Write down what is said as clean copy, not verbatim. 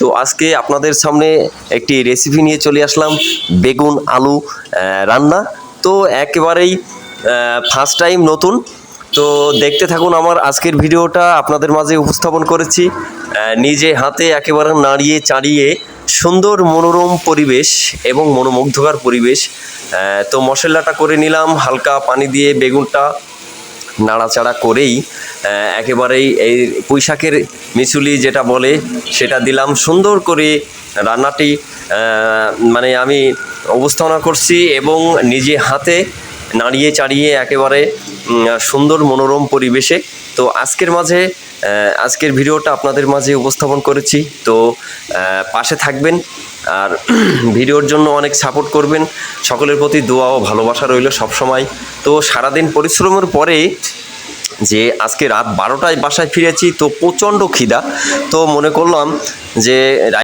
তো আজকে আপনাদের সামনে একটি রেসিপি নিয়ে চলে আসলাম, বেগুন আলু রান্না। তো একেবারেই ফার্স্ট টাইম নতুন। তো দেখতে থাকুন আমার আজকের ভিডিওটা, আপনাদের মাঝে উপস্থাপন করেছি নিজে হাতে একেবারে নাড়িয়ে চাড়িয়ে সুন্দর মনোরম পরিবেশ এবং মনোমুগ্ধকর পরিবেশ। তো মশলাটা করে নিলাম হালকা পানি দিয়ে, বেগুনটা নাড়াচাড়া করেই একেবারেই এই পুঁইশাকের মিশুলি যেটা বলে সেটা দিলাম। সুন্দর করে রান্নাটি মানে আমি উপস্থাপনা করছি এবং নিজে হাতে নাড়িয়ে চাড়িয়ে একেবারে সুন্দর মনোরম পরিবেশে। তো আজকের ভিডিওটা আপনাদের মাঝে উপস্থাপন করেছি। তো পাশে থাকবেন আর ভিডিওর জন্য অনেক সাপোর্ট করবেন। সকলের প্রতি দোয়া ও ভালোবাসা রইল সবসময়। তো সারাদিন পরিশ্রমের পরে যে আজকে রাত 12টায় বাসায় ফিরেছি, তো প্রচণ্ড খিদা। তো মনে করলাম যে